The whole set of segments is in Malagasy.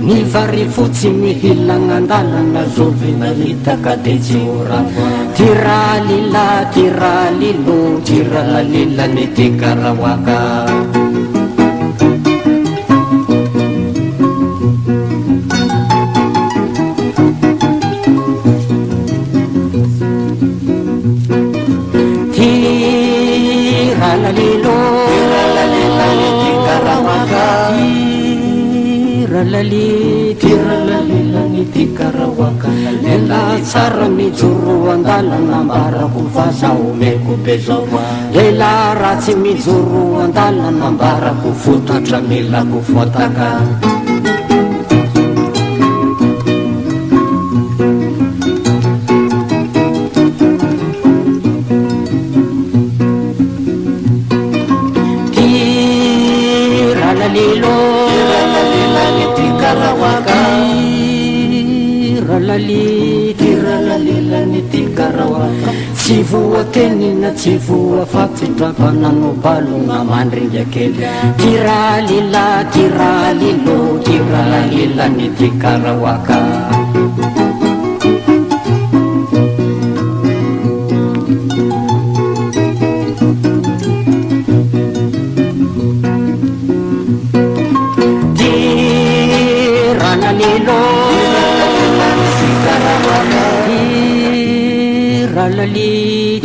Ni vari fotsy mihilagnandalana zovina hitaka de tsy ora tiralila tiralilo tiralalila ny tikarawaka tiralalilo tiralalila ny tikarawaka tiralila ny tikarawaka lela tsara mijoro andalana ambarako fa zaho meko be zao lela ratsy mijoro andalana ambarako fotatra milako fotaka tiralalilo tiralalila ny tikarawaka tsy voatenina tsy voafapitrapanano balona mandringa kely tiralila tiralilo tiralalila ny tikarawaka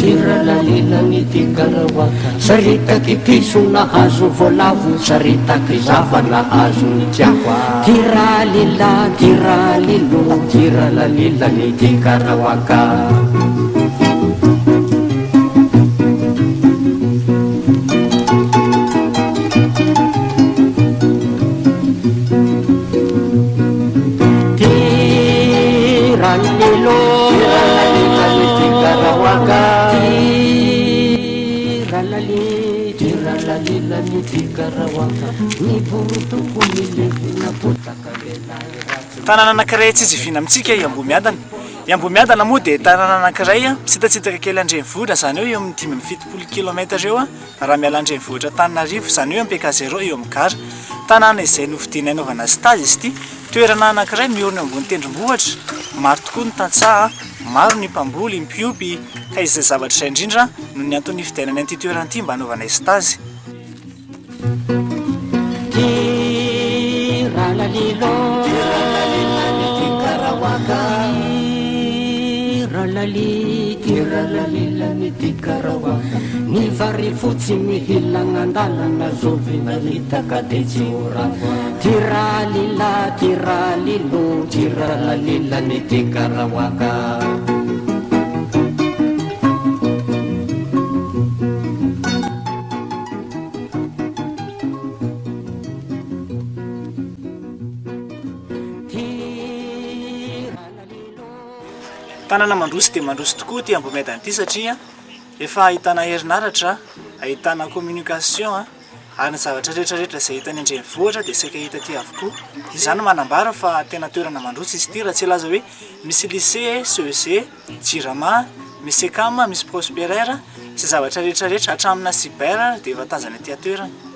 tiralalila ny tikarawaka saritaky piso nahazo voalavo saritaky zava nahazo ny tiako tiralila tiralilo tiralalila ny tikarawaka tiralalila ny tikarawaka ny borotoko milevina potaka lelahy tanàna anankiray tsy zivina amintsika ambohimiadana ambohimiadana moa dia tanàna anankiray mitsitatsitaka kely andrenivohitra zany eo amin'ny 570 km eo raha miala andrenivohitra Tananarivo zany eo ampeka 0 eo amin'ny gara tanàna izay novidiana anaovana stage izy ity toerana anankiray miorina ambony tendrombohitra maro tokoa ny tantsaha maro ny mpamboly mpiopy ka izay zavatra izay indrindra no ny antony fidianany an'ity toerana ity mba anaovana stage tiralalilo tiralalila ny tikarawaka ny vari fotsy mihilagnandalana zovina hitaka de tsy ora tiralila tiralilo tiralalila ny tikarawaka tanàna mandroso dia mandroso tokoa ty ambohimiadana ity satria efa ahitana herinaratra ahitana communication ary ny zavatra rehetrarehetra izay hitany andrenivohitra dia saika hita ty avokoa izany manambara fa tena toerana mandroso izy ity raha tsy laza hoe misy lycée CEC Jirama misy Ekama misy Prosperaire sy zavatra rehetrarehetra hatramina cyber dia efa tazana ty toerana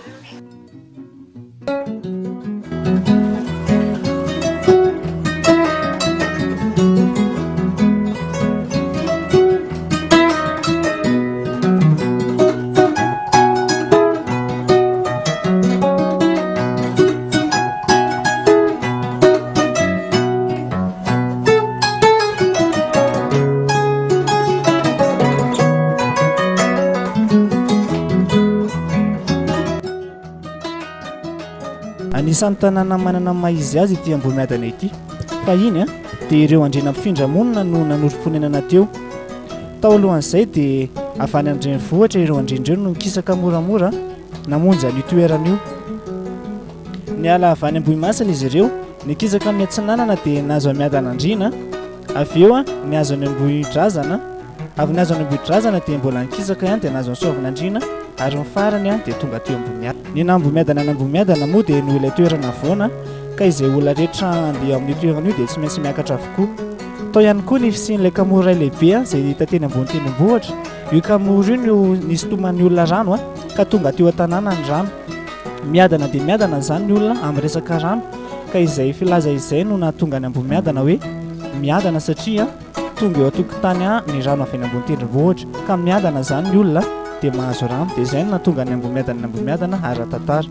anisan'ny tanàna manana maizy azy ity ambohimiadana ity fa iny dia ireo andrena mpifindra-monina no nanoro-ponenana teo tao alohan'izay dia avany andrenivohitra ireo andrendreo no mikisaka moramora namonjy an'io toerana io ny ala avany Ambohimasina izy ireo nikisaka amin'ny Atsinanana dia nahazo amiadana andrina avy eo nihazo any Ambohidrazana avy nihazo any Ambohidrazana dia mbola nikisaka ihany dia nahazo ny Soavinandrina ary ny farany dia tonga teo Ambohimiadana ny Ambohimiadana ny Ambohimiadana moa dia no ilay toerana voana ka izay olona rehetra andeha amin'ny toerana io dia tsy maintsy miakatra avokoa tao ihany koa ny fisian'ilay kamoro ray lehibe a zay tateny ambony tendrombohitra. Io kamoro io no nisotoman'ny olona rano a ka tonga teo an-tanàna ny rano. Miadana dia miadana zany ny olona amin'ny resaka rano ka izay filaza izay no nahatonga ny ambohimiadana hoe miadana satria tonga eo an-tokotany ny rano avy any ambony tendrombohitra ka miadana zany ny olona dia mahazo rano dia izay no nahatonga ny ambohimiadana ara-tantara.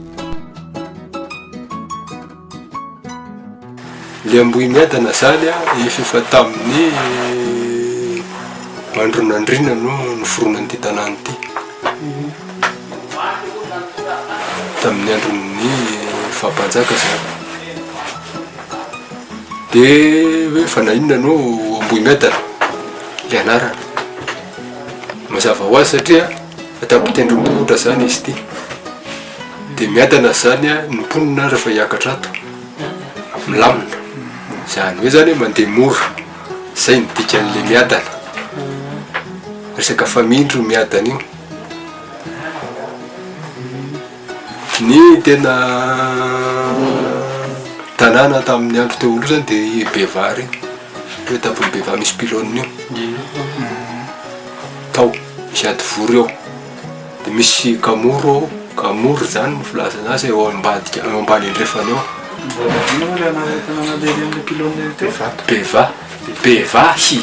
Le ambohimiadana zany efa tamin'ny andronandrina no noforonan'ity tanàna ity tamin'ny andron'ny fahampanjaka zany dia hoe fa na inona no ambohimiadana le anarana mazava ho azy satria atapitendrombohitra zany izy ity dia miadana zany ny mponina rehefa hiakatra ato milamina zany hoe zany mandeha mora zay nidika an'le miadana resaka famindro miadana io ny tena tanàna tamin'ny andro teo aloha zany dia beva reny hoe tamin'ny beva misy pilônina io tao misy ady vory eo dia misy kamoro zany no filaza anazy eo ambany andrefana eo bevahy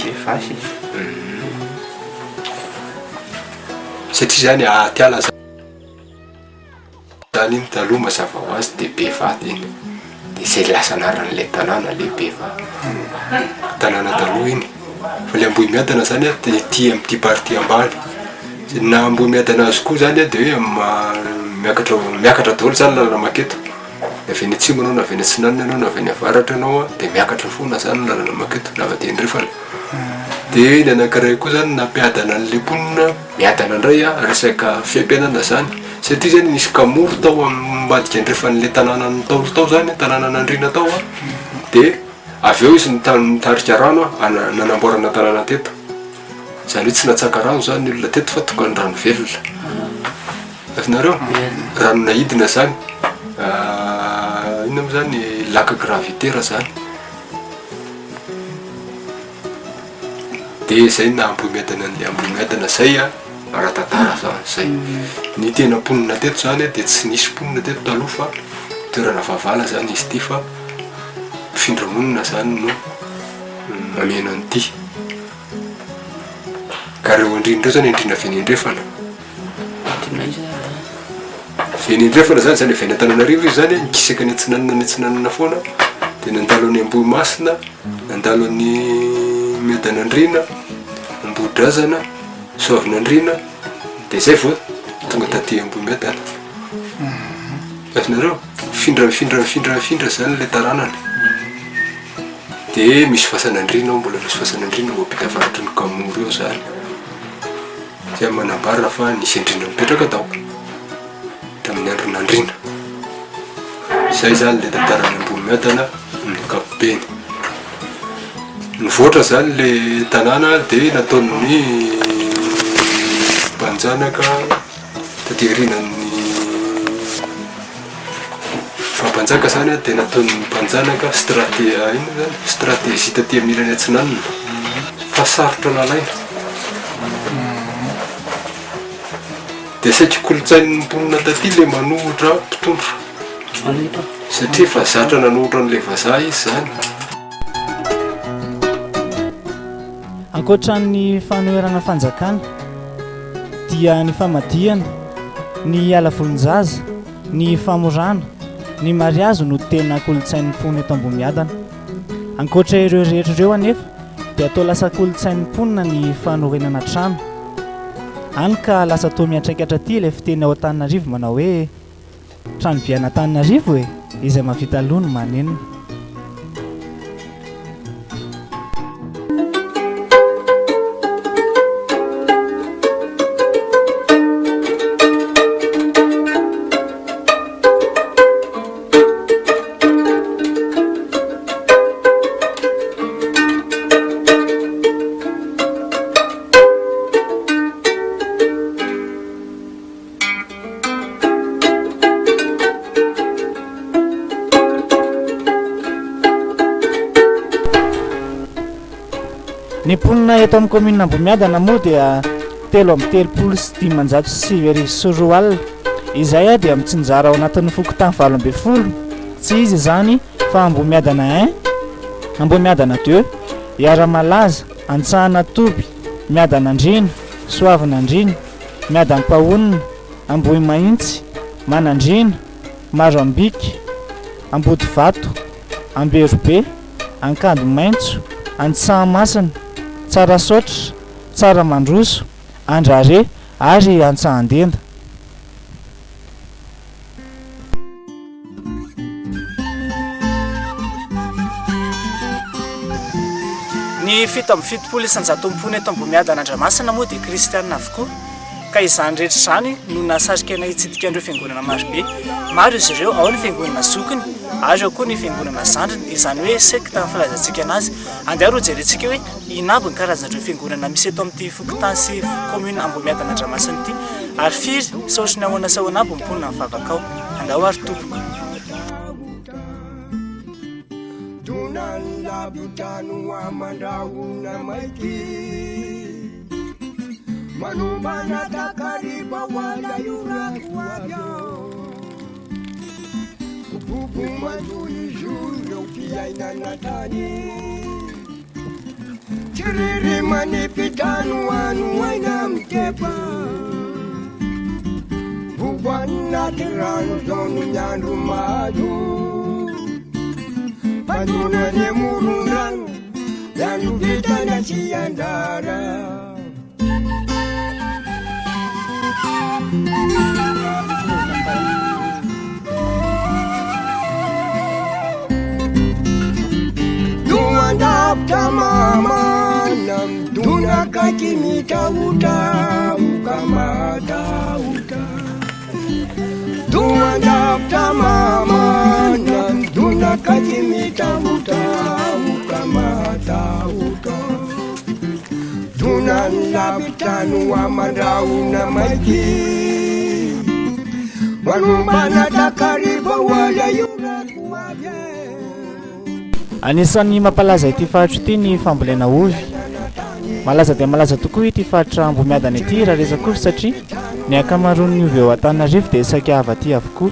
satria zany atiala zany iny taloha mazava ho azy dia bevahy iny dia zay lasa anaran'ilay tanàna le bevahy tanàna taloha iny fa le ambohimiadana zany ty am'ty parti ambany na ambohimiadana azy koa zany dia hoe miakatra daholo zany lalana maketo avy eny atsimo anao na avy eny atsinanina anao na avy eny avaratra anao dia miakatra foana zany lalana maketo na avy tendrefana dia ny anankiray koa zany nampiadana an'le mponina miadana indray resaka fiampianana zany satria zany misy kamoro tao ambadika andrefan'le tanàna ntaolo tao zany tanàna nandrina tao dia avy eo izy nitarika rano nanamboarana tanàna teto zany hoe tsy natsaka rano zany olona teto fa tonga ny rano velona afinareo rano nahidina zany ino zany laka gravitaire zany dia zay na ambohimiadana an'le ambohimiadana zay ara-tantara zay ny tena mponina teto zany dia tsy nisy mponina teto taloha fa toerana vavala zany izy ity fa mifindra-monina zany no mamena an'ity ka reo andrinindreo zany andrina venindrefana zany zany avy any Antananarivo izy zany nikisaka ny atsinanana foana dia nandalo any Ambohimasina nandalo any Miadanandrina Ambohidrazana Soavinandrina dia zay vao tonga taty Ambohimiadana afinareo mifindra zany le taranany dia misy fasanandrina mbola misy fasanandrina mapita avaratry ny kamoro eo zany zay manambara fa nisy andrina mipetraka tao tamin'ny andronandrina zay zany le tantarany Ambohimiadana ny kapobeny nivoatra zany le tanàna dia nataon'ny mpanjanaka tatehirinan'ny fampanjaka zany dia nataon'ny mpanjanaka stratégie taty amilany atsinanina fa sarotra nalaina dia saika kolotsain'ny mponina taty le manohitra mpitondra satria fa zatra nanohitra n'le vazaha izy zany. Ankoatran'ny fanoherana fanjakana dia ny famadihana, ny alavolonjaza, ny famorana, ny mariazo no tena kolotsain'ny mponina eto Ambohimiadana. Ankoatra ireo rehetra ireo anefa dia atao lasa kolotsain'ny mponina ny fanorenana trano. Hany ka lasa toa miantraikatra aty ilay fiteny ao Antananarivo manao hoe trano viana Antananarivo izay mahavita lono manenina. mponina eto amin'ny commune Ambohimiadana moa dia 337 izay dia mitsinjara ao anatin'ny fokotany 20 tsy izy zany fa Ambohimiadana 1 Ambohimiadana 2 Iaramalaza Antsahana Toby Miadanandrina Soavinandrina Miadampahonina Ambohimahintsy Manandrina Maroambiky Ambodivato Amberobe Ankady Maintso Antsahamasina Tsarasotra Tsaramandroso Andrare ary Antsahandenda. Ny fito amby fitopolo isanjato mpony eto Ambohimiadana Andramasina moa dia kristianina avokoa ka izany rehetra izany no nasarikana hitsidika andreo fiangonana marobe. Maro izy ireo, ao ny fiangonana Zokiny ary ao koa ny fiangonana Zandriny, izany hoe sekta ny filazantsika anazy. Andeha jerentsika hoe inabo ny karazan'ireo fiangonana misy eto amin'ity fokotany sy commune Ambohimiadana Andramasina ity ary firy saosiny ahoana sy ahoana aby mponina mivavaka ao. Andao ary tompoko. Labutanu amandauna maiki manubana takariba wala yurakuajo kupupu majui juyo kiaina natani chiriri manipitanu anu waina mtepa bubana tiranu zonu nyandu maju Paduna ne murungan dan kita na ciandara Duandap tamama nam duna kakimita uta ukamata uta Duandap tamama nam duna kakimita uta ukamata uta Dunan labitanu amandauna maiki Manubana takariba wala yurakuaje Anisan'ny mampalaza ity faritra ity ny fambolena ovy. Malaza dia malaza tokoa ity faritra Ambohimiadana ity raha resaka satria ny akamaroan'ny ovy eo Antananarivo dia saika avy aty avokoa.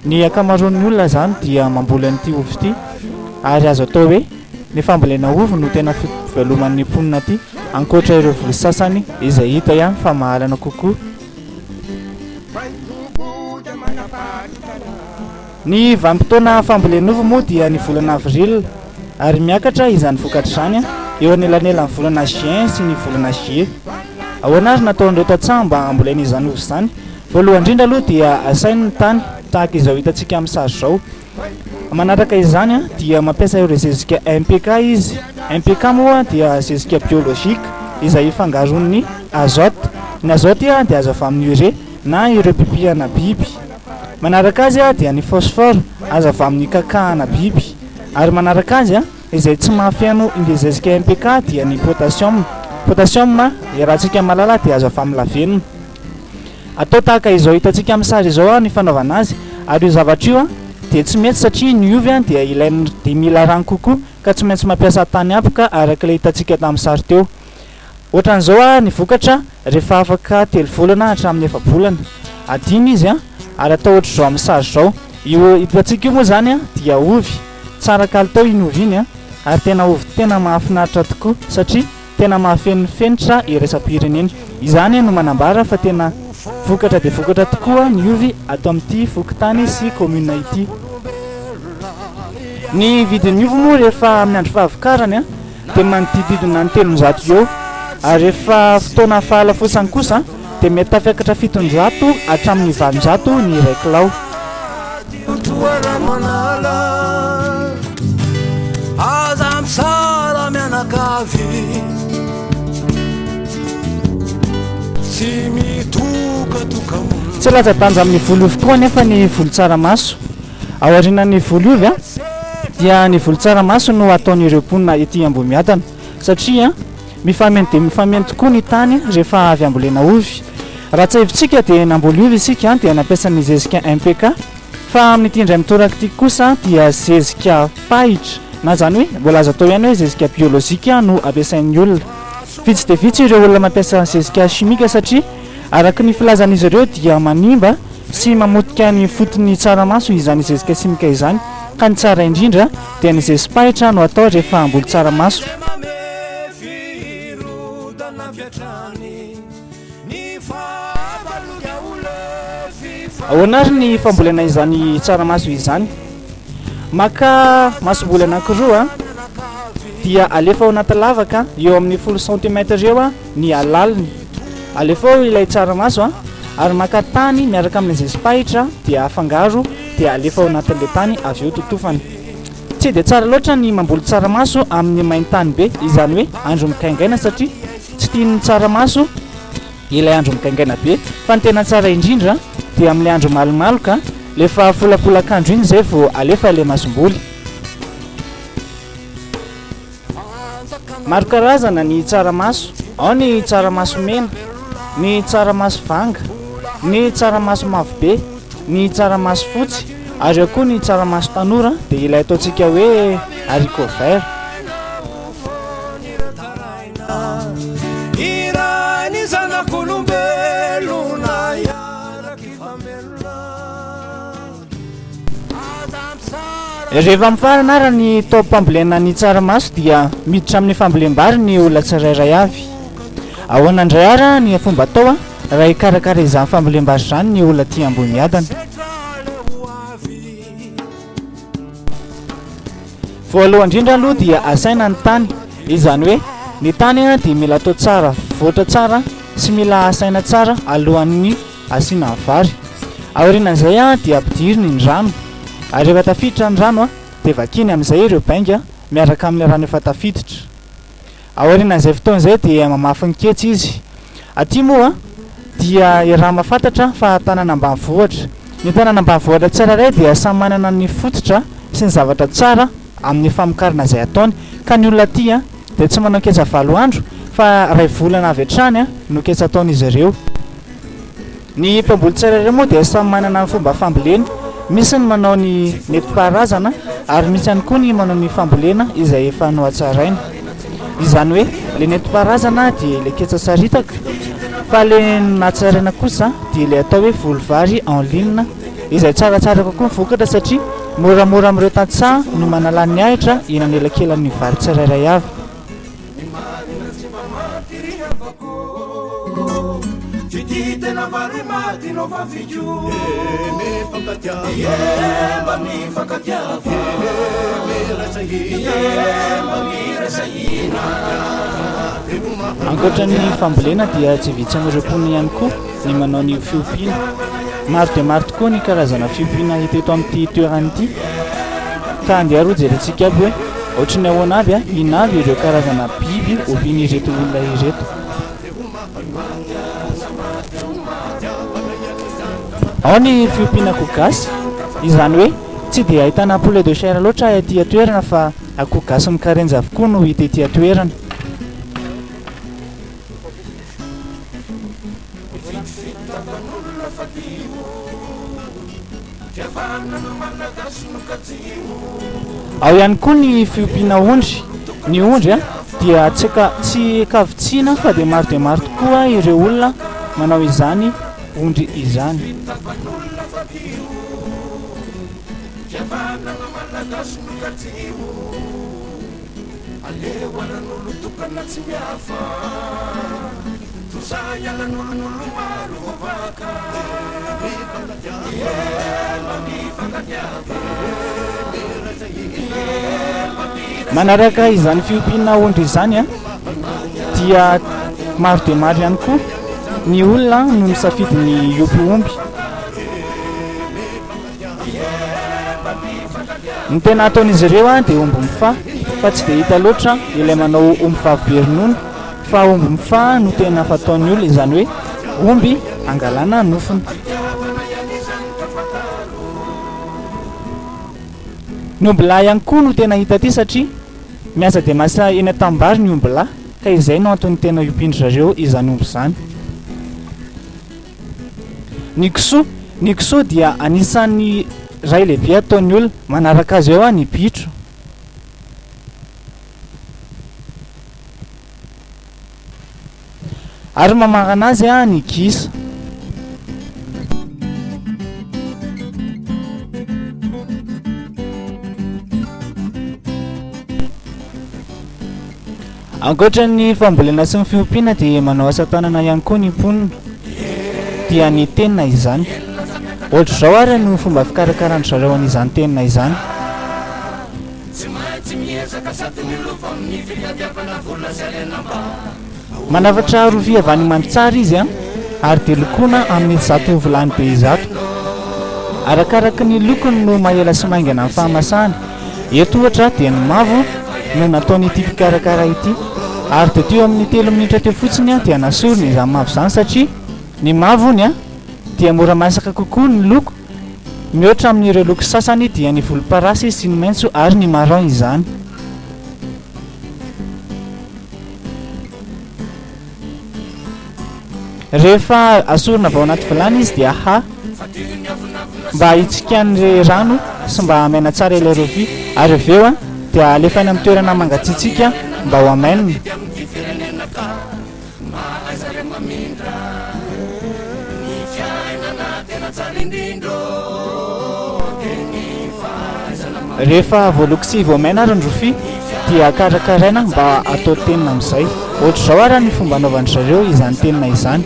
Ny akamaroan'ny olona zany dia mamboly an'ity ovy ity ary azo atao hoe ny fambolena ovy no tena fiveloman'ny mponina aty ankoatra ireo voly sasany izay hita ihany fa mahalana kokoa. Ny vanim-potoana fambolena ovy moa dia ny volana avril ary miakatra izany vokatra izany eo anelanelan'ny volana juin sy ny volana juillet. Ahoana ary nataon'ireo tantsaha mba ambolena izany ovy izany? Voalohany indrindra aloha dia asainy ny tany tahaka izao hitantsika amin'ny sary izao. Manaraka izany dia mampiasa ireo zezika MPK izy. MPK moa dia zezika biolojika izay fangaron'ny azote. Ny azote dia azo avy amin'ny urée na ireo pipihana biby. Manaraka azy dia ny phosphore azo avy amin'ny kakahana biby. Ary manaraka azy izay tsy mahafeno ilay zezika MPK dia ny potassium. Potassium rahantsika malala dia azo avy amin'ny lavenona. Atao tahaka izao hitantsika amin'ny sary izao ny fanaovana azy ary io zavatra io dia tsy mety satria ny ovy dia ilainy dia mila rano kokoa ka tsy maintsy mampiasa tany apoka araka ilay hitantsika tamin'ny sary teo. Ohatran'izao ny vokatra rehefa afaka 3 volana hatramin'ny 4 volana. Adiny izy ary atao ohatr'izao amin'ny sary izao. Io hitantsika io moa zany dia ovy tsara kalitao iny ovy iny ary tena ovy tena mahafinaritra tokoa satria tena mahafenifenitra iraisam-pirenena. Izany no manambara fa tena vokatra dia vokatra tokoa ny ovy ato amin'ity fokotany sy commune ity. Ny vidin'ny ovy moa rehefa amin'ny andro fahavokarany dia manodididina ny 300 eo ary rehefa fotoana fahalafosany kosa dia mety tafiakatra 700 hatramin'ny 800 ny iray kilao. Tsy latsa-danja amin'ny voly ovy koa nefa ny voly tsaramaso. Ao aorianan'ny voly ovy dia ny voly tsaramaso no ataon'ireo mponina ety Ambohimiadana satria mifameno dia mifameno tokoa ny tany rehefa avy ambolena ovy. Raha tsy haivitsika dia namboly ovy isika dia nampiasa ny zezika MPK fa amin'ny ity indray mitoraka ity kosa dia zezika pahitra na zany hoe voalaza atao ihany hoe zezika biolozika no ampiasain'ny olona vitsy de vitsy ireo olona mampiasa zezika chimika satria araka ny filazan'izy ireo dia manimba sy mamotika ny fotony tsaramaso izany zezika chimika izany ka ny tsara indrindra dia ny zezi-pahitra no atao rehefa amboly tsaramaso ahoana ary ny fambolena izany tsaramaso izany maka masom-boly anankiroa dia alefa ao anaty lavaka eo amin'ny 10 cm eo ny alaliny alefa ao ilay tsaramaso ary maka tany miaraka amin'ny zezi-pahitra dia afangaro dia alefa ao anatin'ilay tany avy eo totofany tsy dia tsara loatra ny mamboly tsaramaso amin'ny maintany be izany hoe andro mikaingaina satria tsy tian'ny tsaramaso ilay andro mikaingaina be fa ny tena tsara indrindra dia amin'ny andro malomaloka lefa folapolakandro iny zay vao alefa ilay masom-boly maro karazana ny tsaramaso ao ny tsaramaso mena ny tsaramaso vanga ny tsaramaso mavobe ny tsaramaso fotsy ary ao koa ny tsaramaso tanora dia ilay ataontsika hoe haricot vert rehefa mifarana ara ny taom-pambolena ny tsaramaso dia miditra amin'ny fambolem-bary ny olona tsirairay avy ahoana indray ara ny fomba atao raha hikarakara izany fambolem-bary izany ny olona tia ambohimiadana voalohany indrindra aloha dia asaina ny tany izany hoe ny tany dia mila atao tsara voatra tsara sy mila asaina tsara alohan'ny asiana ny vary aorianan'izay dia ampidiriny ny rano ary rehefa tafiditra ny rano dia vakiny amin'izay ireo bainga miaraka amin'ny rano efa tafiditra aorianan'izay fotoan'izay dia mamafy ny ketsy izy aty moa dia raha mahafantatra fa tanàna ambanivohitra ny tanàna ambanivohitra tsirairay dia samy manana ny fototra sy ny zavatra tsara amin'ny famokarana izay ataony ka ny olona aty dia tsy manao ketsa 7 andro fa ray volana avy hatrany no ketsa ataon'izy ireo ny mpamboly tsirairay moa dia samy manana ny fomba fambolena misy ny manao ny nentim-paharazana ary misy ihany koa ny manao ny fambolena izay efa no hatsaraina izany hoe ilay nentim-paharazana dia ilay ketsa saritaka fa ilay nahatsaraina kosa dia ilay atao hoe volovary en ligne izay tsaratsara kokoa mivokatra satria moramora amin'ireo tantsaha no manala ny ahitra eny anelakelan'ny vary tsirairay avy ankoatra ny fambolena dia tsy vitsy amin'ireo mponina ihany koa ny manao ny fiompiana maro dia maro tokoa ny karazana fiompiana hita eto amin'ity toerana ity ka andeha roa jerentsika aby hoe ohatrany ahoana aby ina avy ireo karazana biby ompian'ireto olona ireto ao ny fiompiana gasy izany hoe tsy dia ahitana poulet de chair loatra aty atoerana fa akoho gasy mikarenjy avokoa no hita ety atoerana ao ihany koa ny fiompiana ondry ny ondry dia tsy kavitsiana fa dia maro tokoa ireo olona manao izany ondry izany manaraka izany fiompiana ondry izany dia maro dia maro ihany koa ny olona no misafidy ny iompy omby ny tena ataon'izy ireo dia omby mifa fa tsy dia hita loatra ilay manao omby vavy be ronono fa omby mifa no tena fataon'ny olona izany hoe omby angalana nofony ny omby lahy ihany koa no tena hita aty satria miasa dia masa eny an-tanimbary ny omby lahy ka izay no antony tena iompiandry zareo izany omby izany ny kisoa dia anisan'ny ray lehibe ataon'ny olona manaraka azy eo ny bitro ary mamagana azy ny gisa. Ankoatra ny fambolena sy ny fiompiana dia manao asa tanana ihany koa ny mponina dia ny tenina izany. Ohatra zao ary no fomba fikarakarany zareo an'izany tenina izany. Manavatra rovia avy any Mantsara izy ary dia lokoina amin'ny 100 volany be izato. Arakaraka ny lokony no maela sy maingana amin'ny fahamasahany. Eto ohatra dia ny mavo no nataony ity mpikarakara ity ary dia teo amin'ny 3 minitra teo fotsiny dia nasorony izany mavo izany satria ny mavony dia mora masaka kokoa ny loko, mihoatra amin'ireo loko sasany dia ny volomparasy sy ny maitso ary ny marron izany. Rehefa asorina avy ao anaty vilany izy dia mba hitsikan'ilay rano sy mba hamaina tsara ilay rovia ary avy eo dia alefaina amin'ny toerana mangatsiatsika mba ho hamainina. Rehefa voaloko sy voamaina ary ny rofia dia karakaraina mba atao tenina amin'izay. Ohatra zao ary ny fomba anaovan'ny zareo izany tenina izany.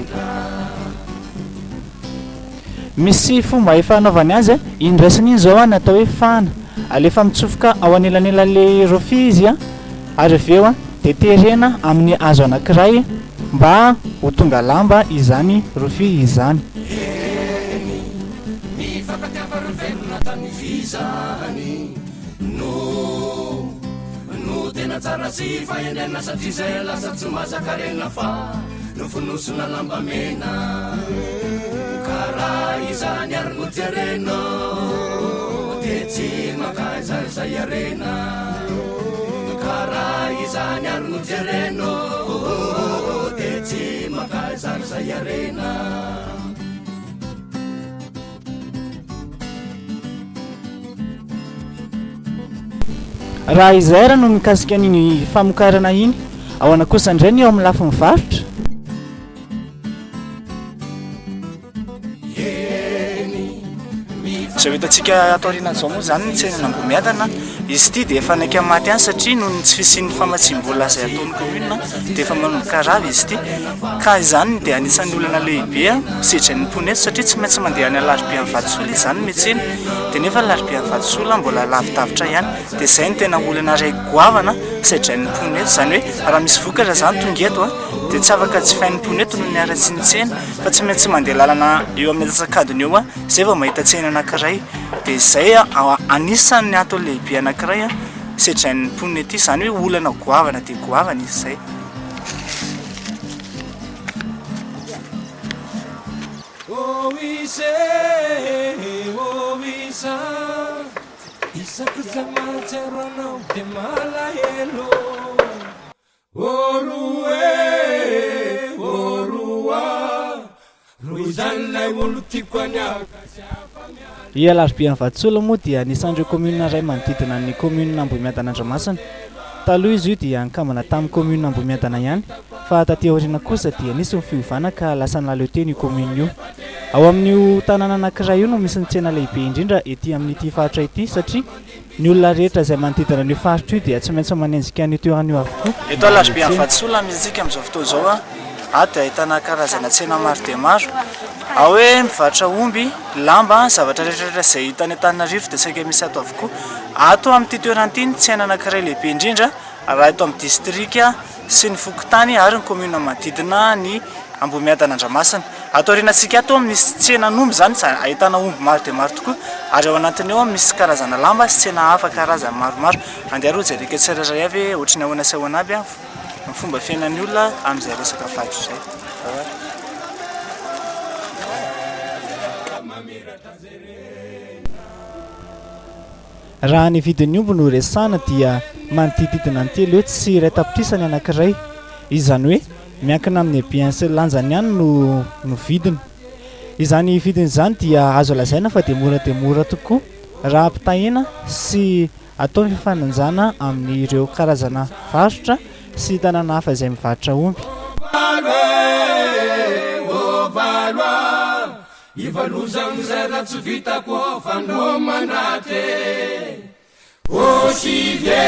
Misy fomba efa anaovany azy indraisiny iny zao natao hoe fana. Alefa mitsofoka ao anelanelan'ilay rofia izy ary avy eo dia terena amin'ny hazo anankiray mba ho tonga lamba izany rofia izany. Tsara sy fahendrena satria zay lasa tsy mazakarena fa nofonosona lamba mena karaha izany ary no jerena dia tsy makazarizay arena karaha izany ary no jerena dia tsy makazarizay arena. Raha izay raha no mikasika an'iny famokarana iny ao anakosandray ny ao amin'ny lafiny varotra. Zao hitantsika ato aoriana zao moa zany ny tsenana ambohimiadana. Izy ity dia efa naika maty any satria noho ny tsy fisian'ny famatsim-bola izay ataon'ny commune dia efa manomboka rava izy ity. Ka izany dia anisan'ny olana lehibe sedrany mponety satria tsy maintsy mandeha any alarobia amin'ny vatosola izany metsena dia nefa alarobia amin'ny vatosola mbola lavidavitra ihany. Dia izay ny tena olana iray goavana sedrany mponety, izany hoe raha misy vokatra izany tonga eto dia tsy afaka jifain'ny mponety noho ny aratsy ny tsena fa tsy maintsy mandeha lalana eo amin'ny atsakadiny eo izay vao mahita tsena anankiray. Dia izay anisan'ny ato lehibe anankiray sedrany mponety izany hoe olana goavana dia goavana izy izay. Isaky zay mahatsiaronao dia malahelo roa izany lay olo tiako aniaka. I alarobia amin'ny vatosola moa dia anisan'ireo commune iray manodidina ny commune Ambohimiadana Andriamasina. Taloha izy io dia ankambana tamin'ny commune Ambohimiadana ihany fa taty aoriana kosa dia nisy ny fiovana ka lasa naleo teny io commune io. Ao amin'io tanàna anankiray io no misy ny tsena lehibe indrindra ety amin'ity faritra ity satria ny olona rehetra izay manodidina an'io faritra io dia tsy maintsy manenjika an'io toerana io avokoa. Eto alarobia amin'ny vatosola misy tsika amin'izao fotoana izao dia ahitana karazana tsena maro dia maro. Ao hoe mivarotra omby, lamba, zavatra rehetrarehetra izay hitany Antananarivo dia saika misy ato avokoa. Ato amin'ity toerana ity ny tsena anankiray lehibe indrindra raha eto amin'ny distrika sy ny fokontany ary ny commune manodidina ny Ambohimiadana Andriamasina. Ato aorianantsika ato misy tsenan'omby izany ahitana omby maro dia maro tokoa ary ao anatiny eo misy karazana lamba sy tsena hafa karazana maromaro. Andeha aloha jerika tsirairay avy ohatrany ahoana sy ahoana aby ny fomba fiainan'ny olona amin'izay resaka varotra izay. Raha ny vidin'ny omby no resahana dia manodididina ny telo eo tsy iray tapitrisany anankiray. Izany hoe miankina amin'ny habeany sy lanjany ihany no vidiny. Izany vidiny izany dia azo lazaina fa dia mora tokoa raha ampitahina sy atao fifananjana amin'ireo karazana varotra sy tanàna hafa izay mivarotra omby. ivalozamizay raha tsy vitako fandro mandraty osivye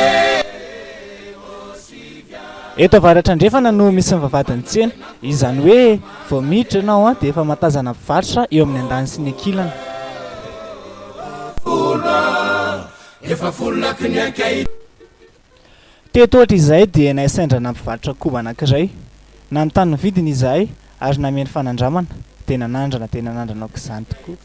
eto avaratra andrefana no misy mivavadiny tsena izany hoe vao miditra ianao a dia efa matazana mpivarotra eo amin'ny andany sy ny ankilana efa folaka ny akay teto ohatra izahay dia naisendrana mpivarotra koba anankiray nanontany vidiny izahay ary nameny fanandramana dia nanandrana aoko izany tokoa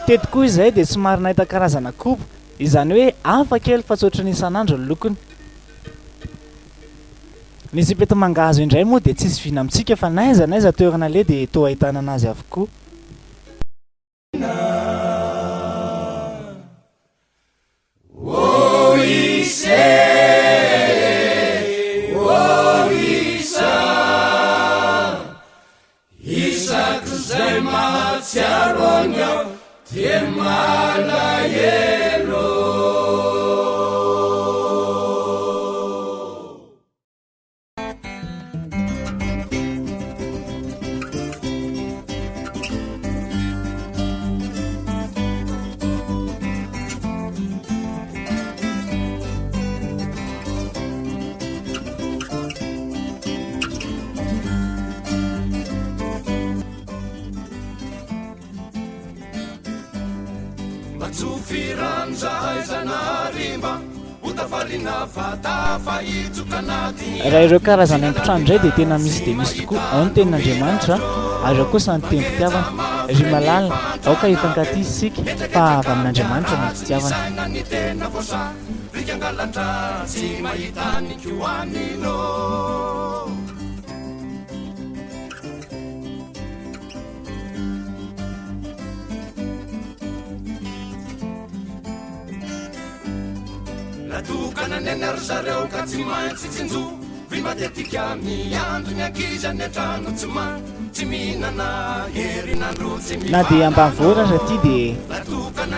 teto koa izahay dia somary nahita karazana koba izany hoe hafa kely fa tsotra ny isan'andro ny lokony ny zipety mangahazo indray moa dia tsisy vina amintsika fa naiza toerana le dia toa ahitana anazy avokoa isak'izay mahatsiaro anao dia malahelo raha ireo karazana haingotrano indray dia tena misy tokoa ao ny tenin'Andriamanitra ary ao kosa ny tempo-pitiavana ry malalina aoka hifankaty isika fa avy amin'Andriamanitra ny fitiavana natokana ny anary zareo ka tsy maintsy tsinjo vy matetika miandro ny ankizany atrano tsy mihinana herinandro tsy na dia ambanivohitra satria dia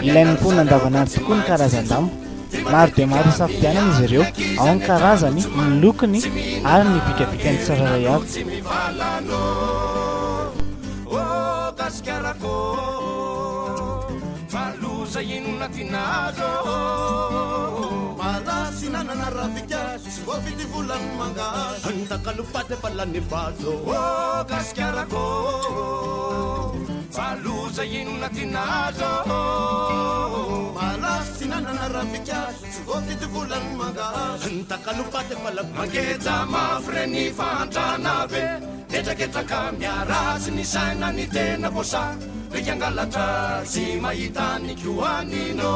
ilain'ny mponina andavanandro tokoa ny karazan-damo maro dia maro isafidianana izy ireo ao ny karazany ny lokony ary ny bikabikany tsiraray avy gaskarako faloza inona tinazo sinanana ravikazo sy vovity volany mangazo antakalopate falany vazo gaskarako faloza inona tinazo malazo sinanana ravikazo sy vovity volany mangazo antakalopate falany mangeja mafreny fantranabe ketraketraka miarazy ny saina ny tena vosa rekangalatra tsy mahitany koanino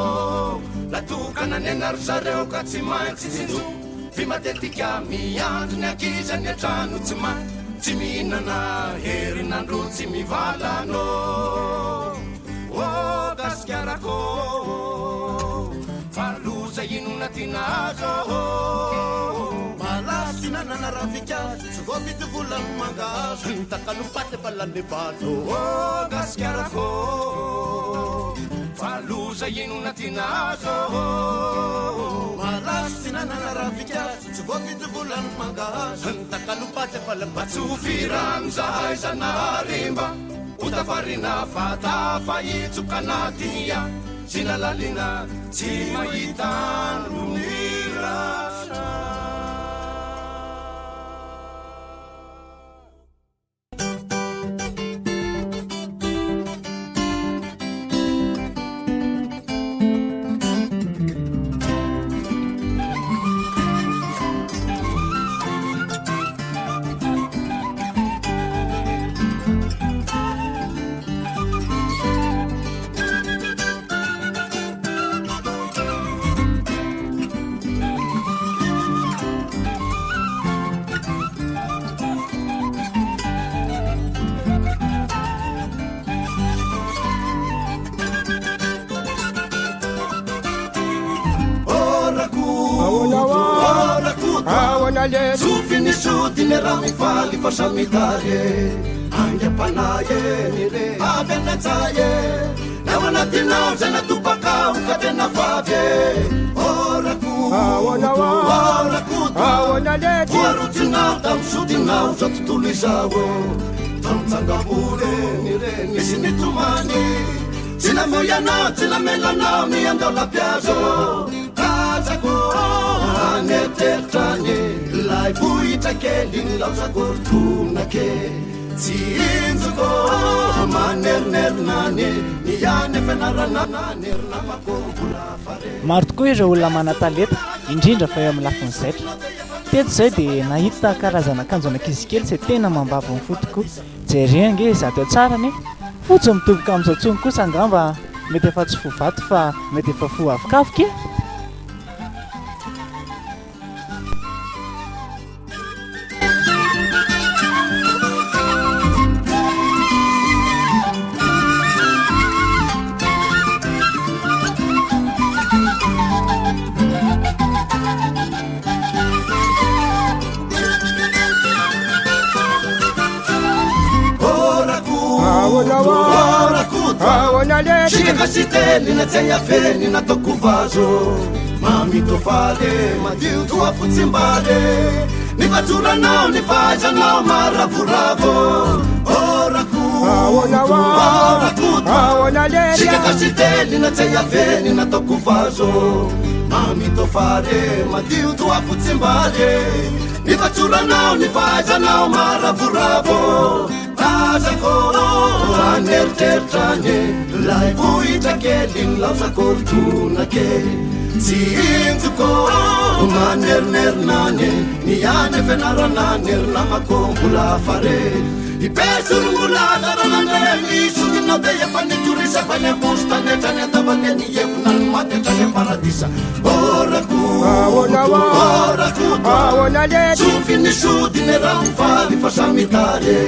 natokana ny anary zareo ka tsy maintsy tsinjo vy matetika miandro ny ankizany atrano tsy mihinana herinandro tsy mivalano gaskarako faloza inona tinazo malazo sinanana ravikazo tsy vovity volany mangazo ntakalopate falany vazo gaskarako faloza inona tinazo malazo sinanana ravikazo tsy vovity volany mangazo ntakalopate falany batsofirano zahay zanarimba utafarina fatafa itsokanatia sinalalina tsy mahitano mirasa sufini sutine rami fali fasamitare angepanaye nire avenetsaye nawanatinao zana tupakau katena favye oraku voarotinao tamsodinao za tontolo izao tamitsangambore nireny sy nitomany tsy namoianao tsy namelanao miandao lapiazo rajako aneteritrany lay vohitrakely laosakorytonake tsy injoko manerinerinany niany fianaranananyrina makombola fare maro tokoa ireo olona manataleta indrindra fa eo amin'ny lafiny zaitra teto izay dia nahita karazana akanjo anankizy kely izay tena mambava ny fotoko jerenge zato tsarany fotsy mitoboka amin'izao tsony kosa angamba mety efa tsy fovato fa mety efa fo avokavoka sikakasitely natsay afeny natoko vazo mamitofale madio toa fotsimbale nifatsoranao nifazanao maravoravo sikakasitely natsay afeny natoko vazo mamitofale madio toa fotsimbale nifatsoranao nifazanao maravoravo razako aneritreritany lay vohitrakely laosakorytonake tsy injoko manerinerinany niany fianaranany rina makombola fare ipesorongoladaranandreny soninao de efa nitorisafany amosy tanetrany atavane nievonany matetrany paradisa orakoto sofiny sodiny raha mifaly fa samitare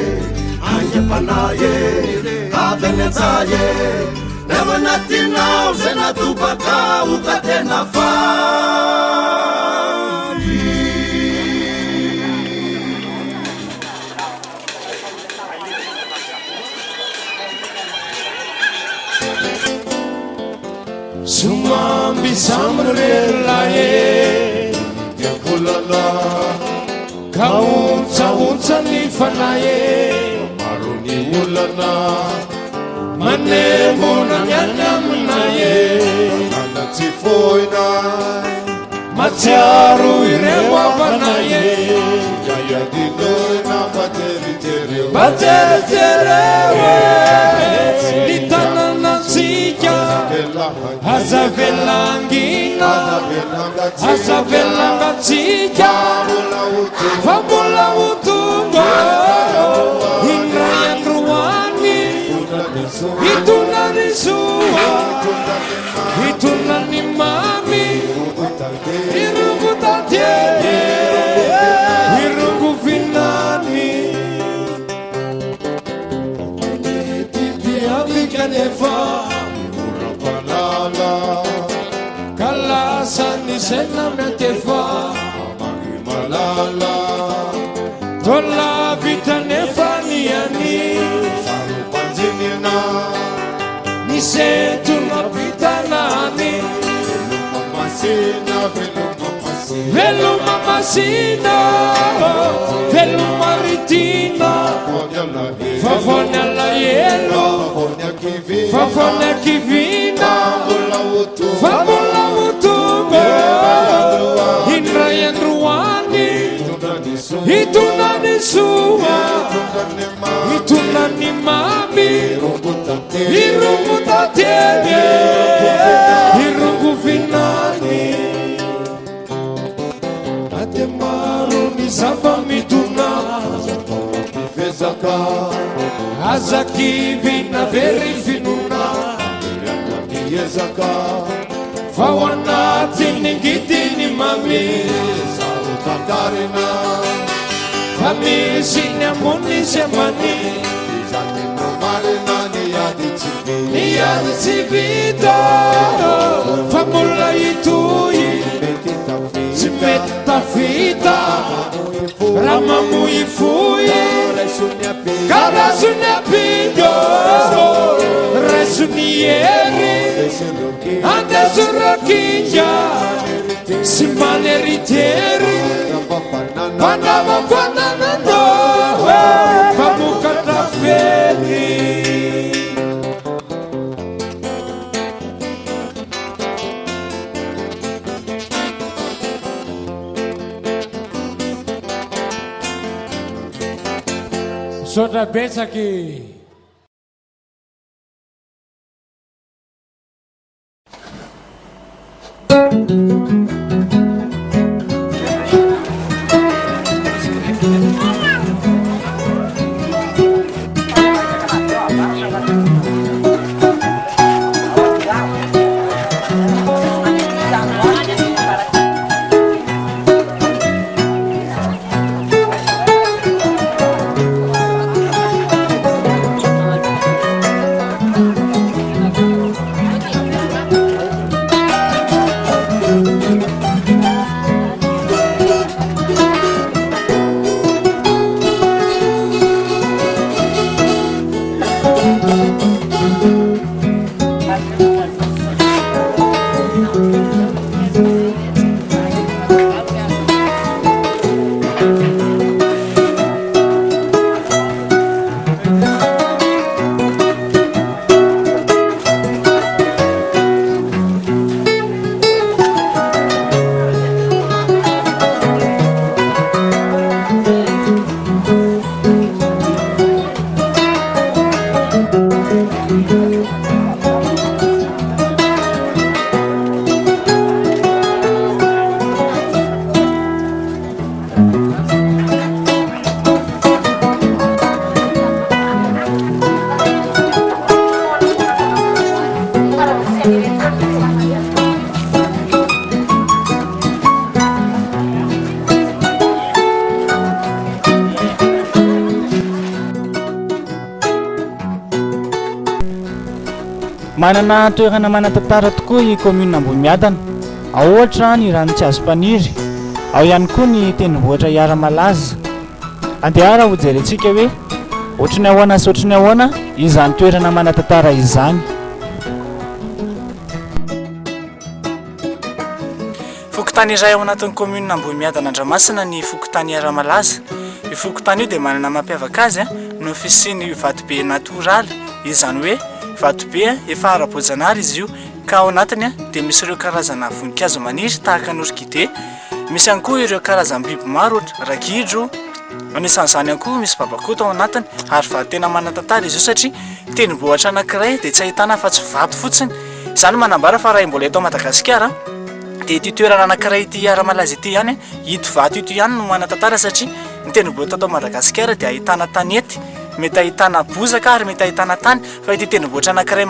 angepanaye avenetsaye nevanatinao zay natobakao ka tena faly sumambi samrelaye yakulala kaunca ni fanaye maruni ulana manemona nyanamunaye anatifoina matiaru irewavanaye yayadinoina bateriterewe litananatsika azavelangina azavelangatsika fambola utungo inrayandruani itunanisuwa itunanimami irungutatiele irungufinani titiavikanefa urapalala kalasani senametefa magimalala tola vitanefaniani sarupanjinina nisetunapitanani veluma masina veluma ritina fafonya la yelo fafonya kivina fabola utugo inrayandruani itunanisuwa itunanimami irungutatele irungufinani atemaru nisava mituna fezaka azakivina verifinuna yezaka fawanatini mami sarutandarina famisini amuni semani niyaditsivita famula ituyi simetafita ramamuifuyi karasunyapinyo resunieri andesurokinja simaneriteri Fandavanfandanandô famokatra fety sotra betsaky manana toerana manan-tantara tokoa i commune ambohimiadana ao ohatra ny rano tsiazompaniry ao ihany koa ny tendrombohitra iara-malaza andehara ho jerentsika hoe ohatrany ahoana sy ohatrany ahoana izany toerana manan-tantara izany fokotany iray ao anatin'ny commune ambohimiadana Andramasina ny fokotany iara-malaza io fokotany io dia manana mampiavaka azy no fisiany vato-be natoraly izany hoe vato-be efa ara-boajanahary izy io ka ao anatiny dia misy ireo karazana voninkazo maniry tahaka ny orchidée misy ihany koa ireo karazana biby maro ohatra ragidro anisan'izany ihany koa misy babakoto ao anatiny ary vato tena manan-tantara izy io satria tendrombohitra anankiray dia tsy ahitana afa-tsy vato fotsiny izany manambara fa raha mbola eto Madagasikara dia ity toerana anankiray ity iara-malaza ity ihany ito vato ito ihany no manan-tantara satria ny tendrombohitra ato Madagasikara dia ahitana tanety mety ahitana bozaka ary mety ahitana tany fa ity tendrombohitra anankiray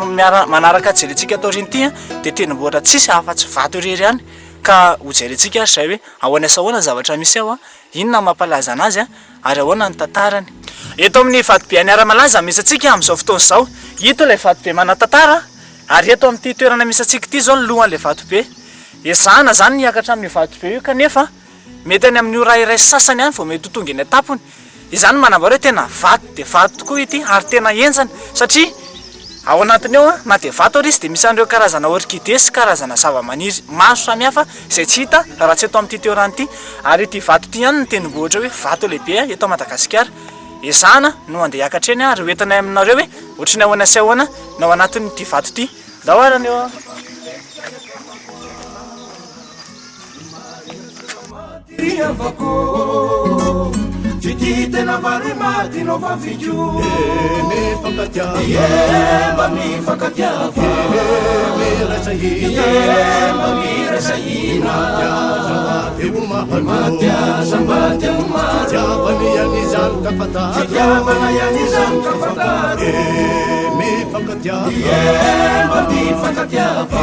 manaraka jerentsika atao reny ity dia tendrombohitra tsisy afa-tsy vato irery ihany ka ho jerentsika ary zay hoe ahoana sy ahoana zavatra misy ao inona mampalaza anazy ary ahoana ny tantarany eto amin'ny vato-be any iara-malaza misy atsika amin'izao fotoana izao ito ilay vato-be manan-tantara ary eto amin'ity toerana misy atsika ity zao ny lohan'ilay vato-be ezahana zany niakatra amin'ny vato-be io kanefa mety any amin'ny ora iray sasany ihany vao mety ho tonga eny an-tampony izany manambara hoe tena vato dia vato tokoa ity ary tena enjana satria ao anatiny eo na dia vato ary izy dia misy an'ireo karazana orchidée sy karazana zava-maniry maro samihafa izay tsy hita raha tsy eto amin'ity toerana ity ary ity vato ity ihany ny tendrombohitra hoe vato lehibe eto Madagasikara ezahana no andeha hiakatra eny ary hoentina aminareo hoe ohatrany ahoana sy ahoana no ao anatin'ity vato ity dahoarany eo tena vary maty no fafijo mba mifakatiava mba mirasahina matiasa mba teomatiavana ihany izany kafatary mba mifakatiava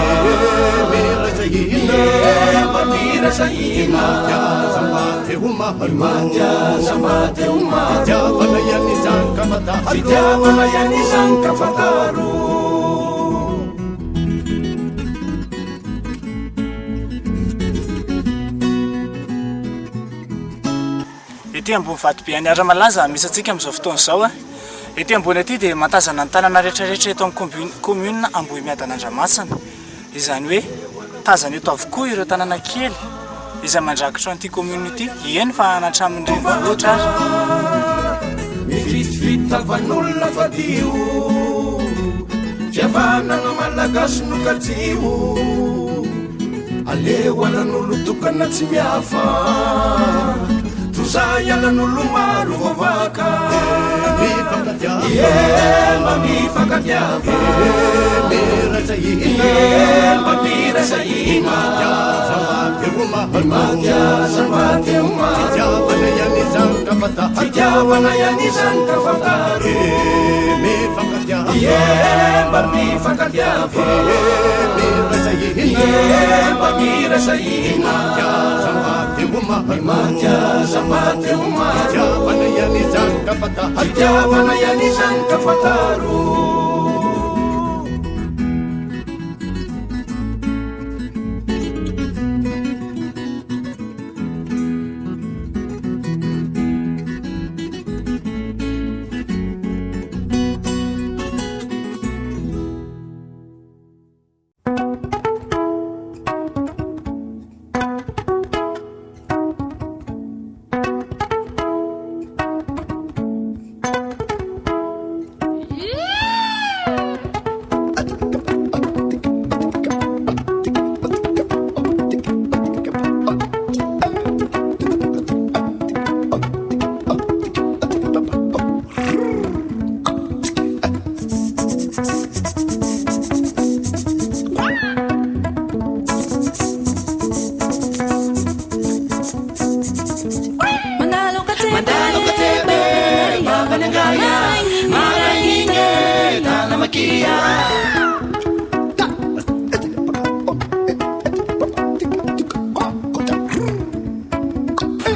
mba mirasahina fitiavana ihany izany kafataro ety ambony vato-be any iara-malaza misy atsika amin'izao fotoana izao ety ambony aty dia matazana ny tanana rehetrarehetra eto amin'ny commune ambohimiadana Andramasina izany hoe tazana eto avokoa ireo tanàna kely izay mandrakitra an'ity community eny fa anatramin'ireny loatra azy mifitifitavan'olona fadio fiavanana malagasy no kajio aleo anan'olo tokana tsy miafa tozay anan'olo maro vavaka mba mifakadiava mba mirasahina fitiavana ihany zany kafataro mba mifakadiava mba mirasahina fitiavana ihany zany kafataro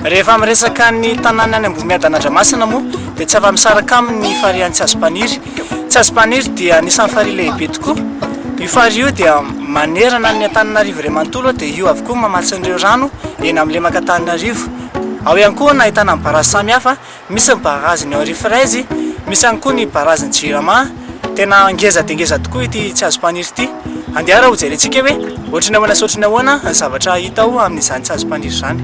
rehefa miresaka ny tanàna any ambohimiadana Dramasinina moa dia tsy afa-misaraka amin'ny farihan'ny tsiazompaniry dia anisan'ny farihy lehibe tokoa. Io farihy io dia manerana ny Antananarivo iray manontolo dia io avokoa mamatsy ireo rano eny amin'ny lemaka Antananarivo. Ao ihany koa nahitana ny Barage samihafa, misy ny Barage ny Henri Fraizy, misy ihany koa ny Barage ny Jirama. Tena ngeza dia ngeza tokoa ity tsiazompaniry ity. Andeha raha ho jerentsika hoe ohatrany ahoana sy ohatrany ahoana ny zavatra hita ao amin'izany tsiazompaniry izany.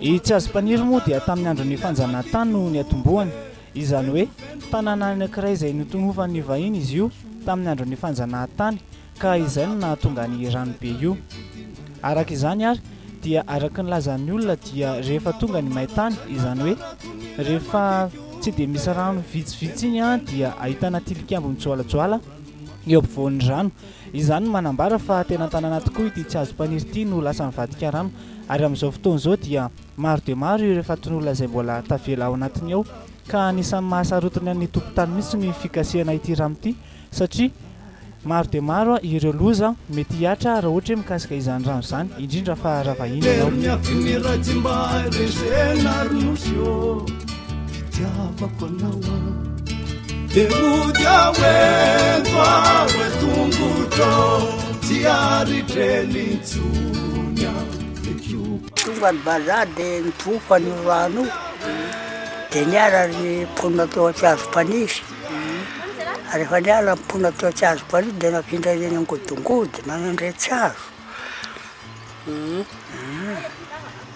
I tsiazompaniry moa dia tamin'ny andron'ny fanjanahantany no ny atombohany. Izany hoe tanàna anankiray izay notonofany vahiny izy io tamin'ny andron'ny fanjanahantany ka izay no nahatonga ny ranobe io. Araka izany ary dia araka ny lazan'ny olona dia rehefa tonga ny maintany, izany hoe rehefa tsy dia misy rano vitsivitsy iny dia ahitana tilikambo mitsoalajoala eo ampovoan'ny rano. Izany manambara fa tena tanàna tokoa ity tsiazompaniry ity no lasa mivadika rano, ary amin'izao fotoana izao dia maro dia maro ireo fatin'olona izay mbola tavela ao anatiny ao, ka anisan'ny mahasarotiny an'ny tompon-tany mihitsy ny fikasiana ity rano ity, satria maro dia maro ireo loza mety hiatra raha ohatra hoe mikasika izany rano izany, indrindra fa raha vahiny ianao. Tonga ny Barage dia nitopany io rano dia niara ny mponina teo tsiazompaniry. Ary rehefa niala ny mponina teo tsiazompaniry dia nafindra ireny angodongody manandray tsiazo.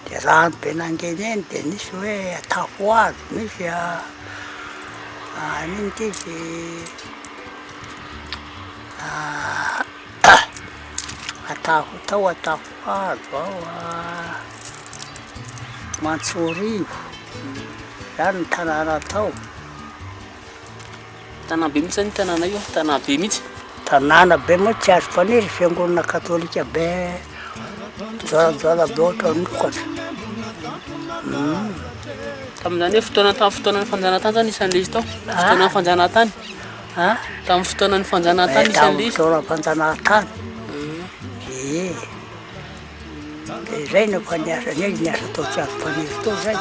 Dia rano be nangeny eny dia nisy hoe atafo azo, misy aniny ity atafo tao atafo azo ao Mantsorivo zany ny tanàna tao. Tanàna be mihitsy ny tanàna io, tanàna be mihitsy. Tanàna be moa tsiazompaniry, fiangonana katolika be joalajoala be ohatra nokatra. Tamin'izany hoe fotoanan'ny fanjanahantany zany isan'le izy tao. Fotoanan'ny fanjanahantany. Tamin'ny fotoanan'ny fanjanahantany isan'le izy. Fotoanan'ny fanjanahantany. Izay no fa niasa tao tsiazompaniry tao zay.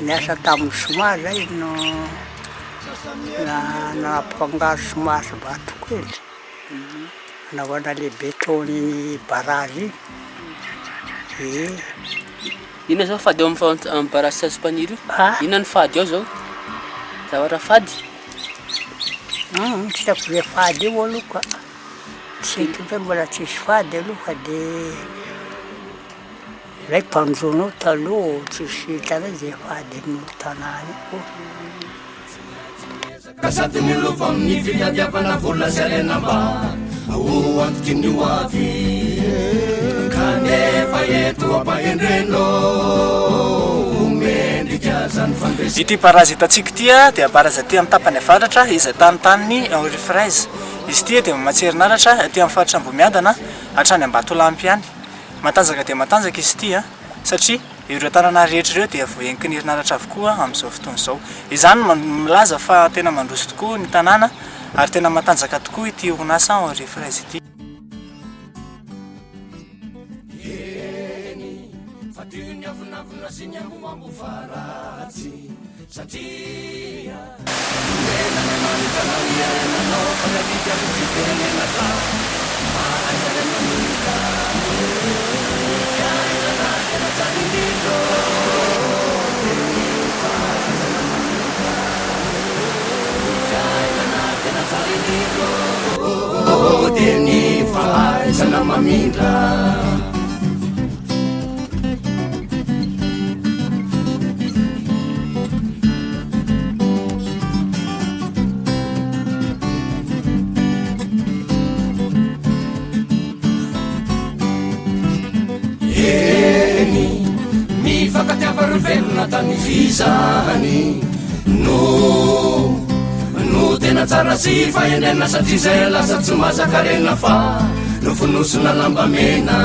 Niasa tamin'ny Soma zay no nampangaro Soma sy Batokoely. Nahoana lehibe taon'ny Barage. Ina zao fady eo amin'ny Barage tsiazompaniry io? Ina ny fady ao zao? Zavatra fady? Tsy hitako zay fady eo aloha ka. Tsy haiko hoe mbola tsisy fady aloha dia ilay mpanjonao taloha tsisy hitanay zay fady amin'olo tanàna io. Kasady milova amin'ny fitadiavana vola sy arena mba ho antoky ny hoavy kanefa eto ampahendreno omendrika zany fandresy. Ity Barage hitantsika ity dia Barage aty amin'ny tapany avaratra izay tanitaniny Henri Fraise. Izy ity dia matserinaratra aty amin'ny faritra ambohimiadana hatrany Ambatolampy ihany. Matanjaka dia matanjaka izy ity satria ireo tanàna rehetra ireo dia voenky ny herinaratra avokoa amin'izao fotoana izao. Izany milaza fa tena mandroso tokoa ny tanàna ary tena matanjaka tokoa ity orinasa Henri Fraise ity. Deni fahaizana mamindra. Mifankatiava velona tany fizany no tena tsara sy fahendrena satria zay lasa tsy mazakarena fa no fonosona lamba mena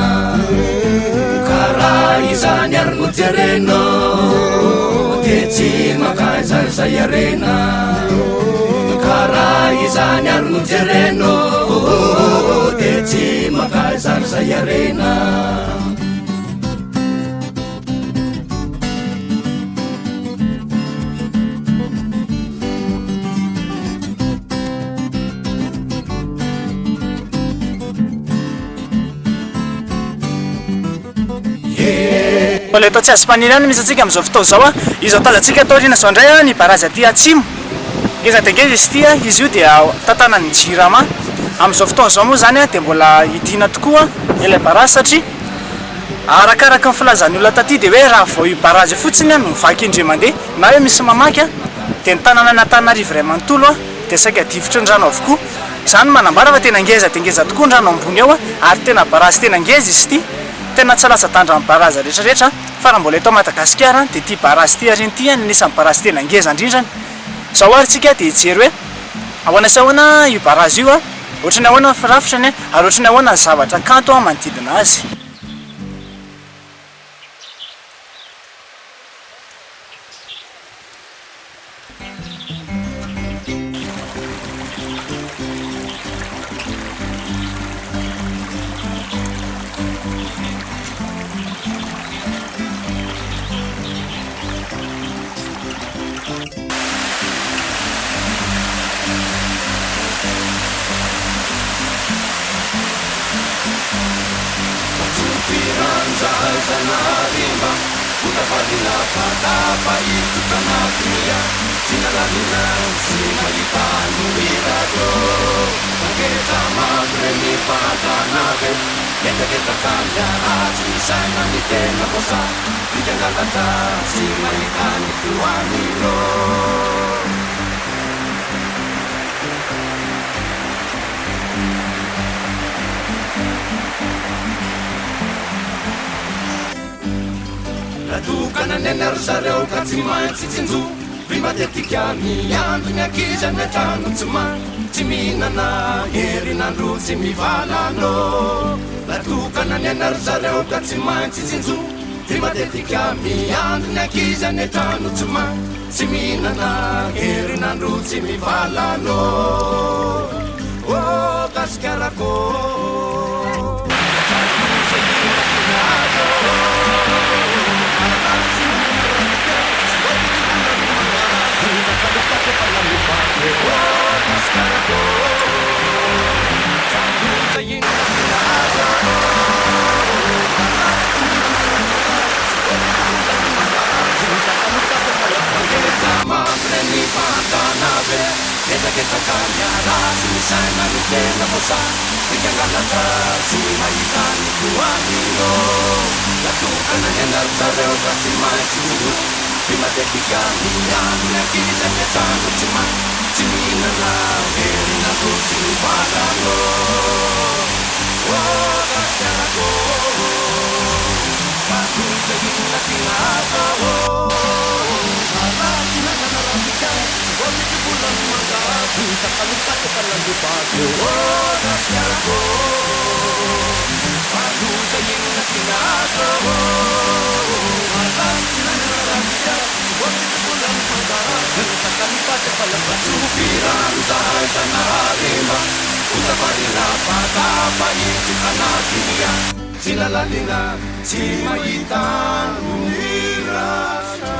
karaha izany ary no jerena dia tsy makazaizay arena karaha izany ary no jerena dia tsy makazaizay arena. Mbola eto tsiazompaniry any misy atsika amin'izao fotoana izao izao tazantsika atao rina zao indray ny Barage aty atsimo. Ngeza dia ngeza izy ity izy io dia tantanan'ny Jirama. Amin'izao fotoana izao moa zany dia mbola hidiana tokoa ilay Barage satria arakaraka ny filazan'ny olona taty dia hoe raha vao io Barage fotsiny no mivaky indray mandeha na hoe misy mamaky dia ny tanàna an'Antananarivo iray manontolo dia saika divitra ny rano avokoa. Izany manambara fa tena ngeza dia ngeza tokoa ny rano ambony ao ary tena Barage tena ngeza izy ity. Tena tsy lasa tandra amin'ny Barage rehetrarehetra fa raha mbola eto Madagasikara dia ity Barage ity areny ity anisan'ny Barage tena ngeza indrindrany zao aryntsika dia hijery hoe ahoana sy ahoana io Barage io a ohatrany ahoana firafitrany ary ohatrany ahoana ny zavatra kanto a manodidina azy. Ratukana nenar zareo ka tsy maintsy tsinjo Vy matetika miandro ny ankizy any an-trano tsy mihinana herinandro tsy mivalano Ratukana nenar zareo ka tsy maintsy tsinjo Vy matetika miandro ny ankizy any an-trano tsy mihinana herinandro tsy mivalano Oh, kasikarako Kita kanya rasi misalnya di tena bosa Kita galata si mahitan kuanino Lakukan hanya narzareo kasi mai sinudu Cima tetika minyan Nakita niya tango cima Cimina na Herina ko sinipagano Oh, kasyarako Pagod sa gina tinatawo Marasi na kanaramikan Huwag ito pulang mag-asin Sa kalupat ko palang lupago Oh, kasyarako Pagod sa gina tinatawo Marasi na kanaramikan Huwag ito pulang mag-asin Sa kalupat ko palang Sufiran dahil sa narimba Una pa rin na patapayin Si kanatiya Sinalalina Si mayitan Nirasa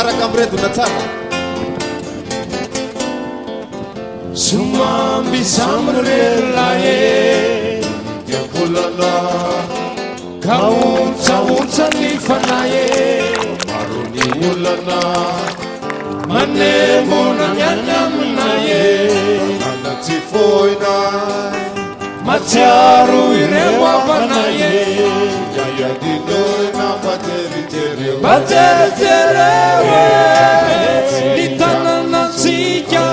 miaraka amredona tsara somamby samrelae diakolana ka ontsaontsa ny fanae marony olana manemona miany aminae anatsy foina matsiaro ireo avanae iaiadinoina bateritere bateritere ny tananatsika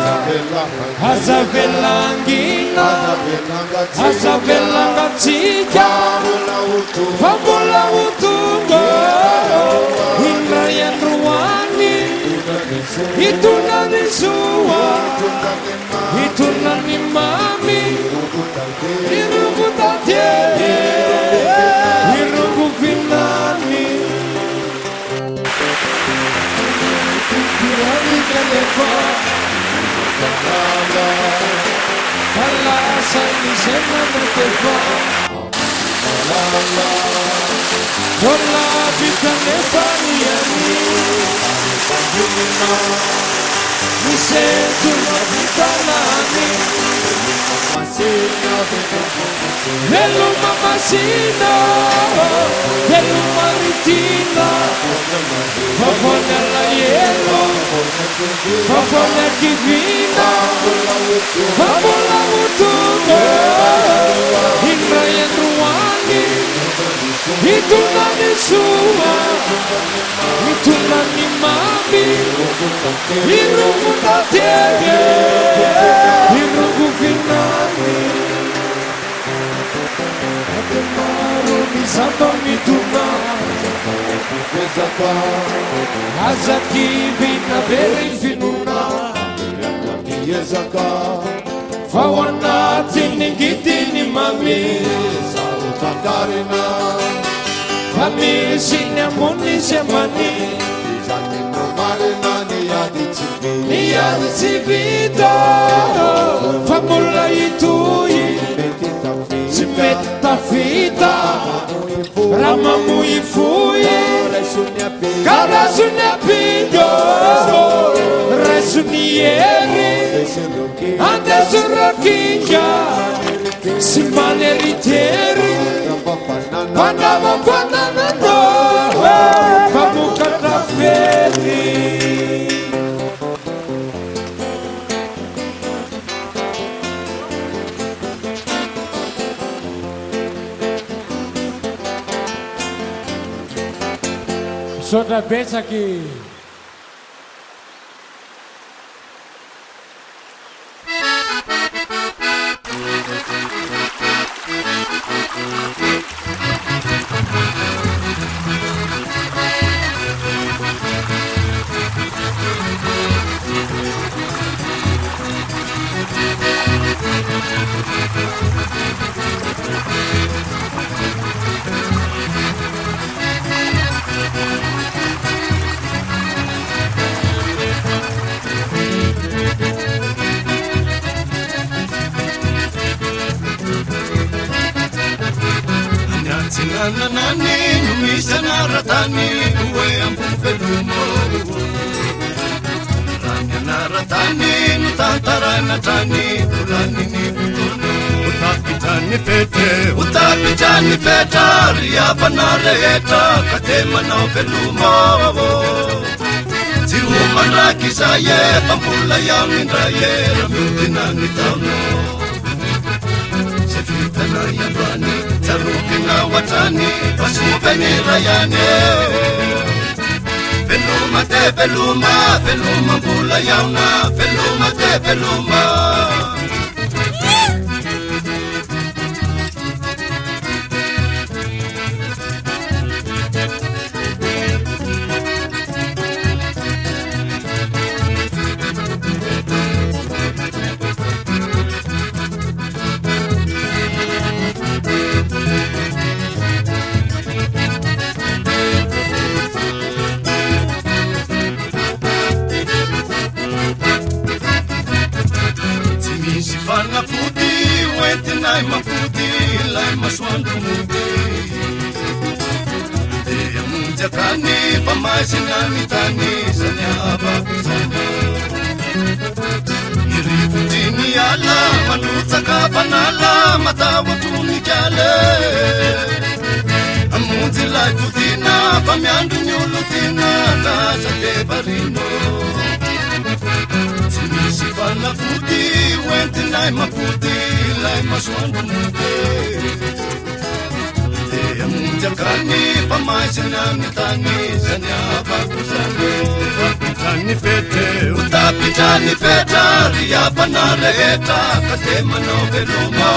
azavelangina azavelangatsika fa mbola hotonga indray androany hitonany soa hitonany mamy irungu tatie irungu finani irani kalefa kalala kalasa ni sema metefa kalala kola bikalefa yani ni setu na bitanani Velo mamacina, velo maritina, favona la hielo, favona divina, favola mutunga, inraya ruani, itunani sua, itunani mami, irungu tatege, irungu finani. Samba mituna azaki vina veri finuna yezaka fawanati ningitini mami sautakarina fami sinyamuni semani ni yadi civita famula itui Simeta fita Rama muifui Kada sunya pinjo Resunieri Ande surakinja Simane riteri Panama pananando Pamuka taferi Soda betsaky Nani numisana ratani uwe ambufelumo Ranya naratani nutatarana tani ulani ni butono Utapitani peta riapa nareta katema na ufelumo Tiumana kisaye pampula ya mindraye ramudina nitauno Sefitana ya rani Sarukina watani wasupeni rayane Peluma te peluma peluma bula yauna peluma te peluma Lai maputi, lai maswandu muti Dia munjakani, famaisina mitanisany abakuzana irivotiny ala manotsaka panala matawatronikale amonjy lay votina fa miandro ny olotina kaza levarino tsy misy fanafody oentinay mapody lay masoandro mode de amonjy akany famaisina mitany zany abakuzany tapitra fete utapitra ny fetra ry apana rehetra ka te manao veloma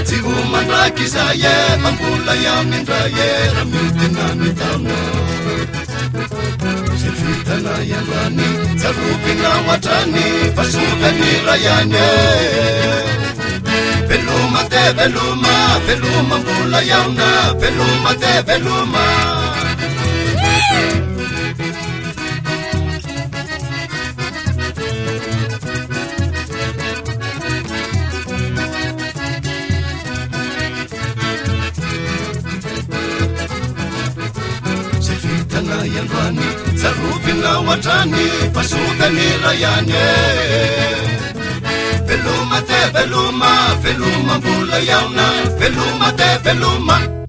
tsy ho mandraky zay e mambola iamny indray e raha mitina ny taona zay vitana iandroany tsarovina oatrany fa sovany ray any e veloma te veloma veloma mbola iaona veloma te veloma iandroany tsarovina oatrany fa sovany ray any e veloma te veloma veloma mbola iaona veloma te veloma